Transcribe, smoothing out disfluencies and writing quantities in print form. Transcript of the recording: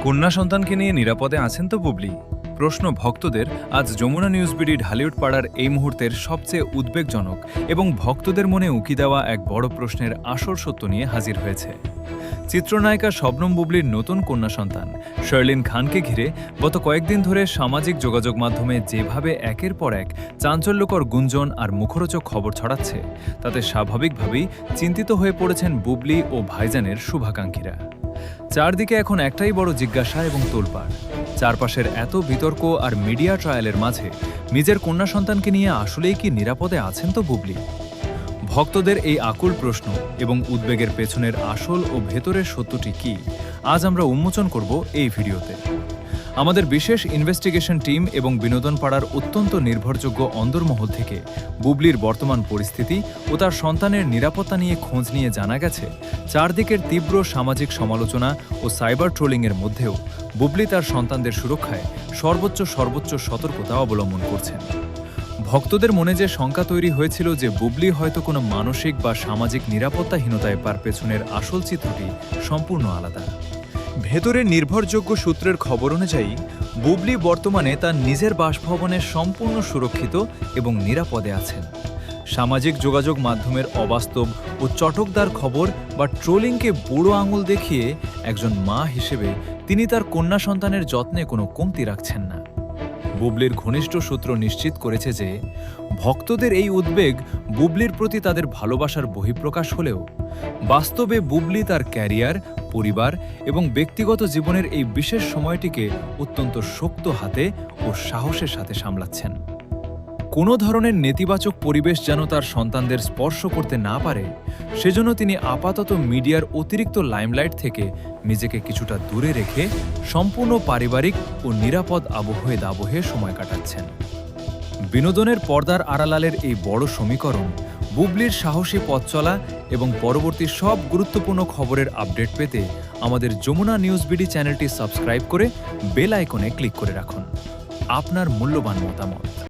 কন্যা সন্তানকে নিয়ে নিরাপদে আছেন তো বুবলি? প্রশ্ন ভক্তদের আজ যমুনা নিউজ বিডি ঢালিউড পাড়ার এই মুহূর্তের সবচেয়ে উদ্বেগজনক এবং ভক্তদের মনে উকি দেওয়া এক বড় প্রশ্নের আসল সত্য নিয়ে হাজির হয়েছে। চিত্রনায়িকা শবনম বুবলির নতুন কন্যা সন্তান শার্লিন খানকে ঘিরে গত কয়েকদিন ধরে সামাজিক যোগাযোগ মাধ্যমে যেভাবে একের পর এক চাঞ্চল্যকর গুঞ্জন আর মুখরোচক খবর ছড়াচ্ছে, তাতে স্বাভাবিকভাবেই চিন্তিত হয়ে পড়েছেন বুবলি ও ভাইজানের শুভাকাঙ্ক্ষীরা। চারদিকে এখন একটাই বড় জিজ্ঞাসা এবং তোলপাড়, চারপাশের এত বিতর্ক আর মিডিয়া ট্রায়ালের মাঝে নিজের কন্যা সন্তানকে নিয়ে আসলেই কি নিরাপদে আছেন তো বুবলি? ভক্তদের এই আকুল প্রশ্ন এবং উদ্বেগের পেছনের আসল ও ভেতরের সত্যটি কি, আজ আমরা উন্মোচন করব এই ভিডিওতে। আমাদের বিশেষ ইনভেস্টিগেশন টিম এবং বিনোদন পাড়ার অত্যন্ত নির্ভরযোগ্য অন্দরমহল থেকে বুবলির বর্তমান পরিস্থিতি ও তার সন্তানের নিরাপত্তা নিয়ে খোঁজ নিয়ে জানা গেছে, চারদিকের তীব্র সামাজিক সমালোচনা ও সাইবার ট্রোলিংয়ের মধ্যেও বুবলি তার সন্তানদের সুরক্ষায় সর্বোচ্চ সতর্কতা অবলম্বন করছেন। ভক্তদের মনে যে শঙ্কা তৈরি হয়েছিল যে বুবলি হয়তো কোনো মানসিক বা সামাজিক নিরাপত্তাহীনতায় পার পেছনের আসল চিত্রটি সম্পূর্ণ আলাদা। ভেতরের নির্ভরযোগ্য সূত্রের খবর অনুযায়ী বুবলি বর্তমানে তার নিজের বাসভবনে সম্পূর্ণ সুরক্ষিত এবং নিরাপদে আছেন। সামাজিক যোগাযোগ মাধ্যমের অবাস্তব ও চটকদার খবর বা ট্রোলিংকে বুড়ো আঙুল দেখিয়ে একজন মা হিসেবে তিনি তার কন্যা সন্তানের যত্নে কোনো কমতি রাখছেন না। বুবলির ঘনিষ্ঠ সূত্র নিশ্চিত করেছে যে ভক্তদের এই উদ্বেগ বুবলির প্রতি তাদের ভালোবাসার বহিঃপ্রকাশ হলেও বাস্তবে বুবলি তার ক্যারিয়ার, পরিবার এবং ব্যক্তিগত জীবনের এই বিশেষ সময়টিকে অত্যন্ত শক্ত হাতে ও সাহসের সাথে সামলাচ্ছেন। কোনো ধরনের নেতিবাচক পরিবেশ যেন তার সন্তানদের স্পর্শ করতে না পারে, সেজন্য তিনি আপাতত মিডিয়ার অতিরিক্ত লাইমলাইট থেকে নিজেকে কিছুটা দূরে রেখে সম্পূর্ণ পারিবারিক ও নিরাপদ আবহে দাবহে সময় কাটাচ্ছেন। বিনোদনের পর্দার আড়ালের এই বড় সমীকরণ বুবলির সাহসী পথ চলা এবং পরবর্তী সব গুরুত্বপূর্ণ খবরের আপডেট পেতে আমাদের যমুনা নিউজ বিডি চ্যানেলটি সাবস্ক্রাইব করে বেল আইকনে ক্লিক করে রাখুন। আপনার মূল্যবান মতামত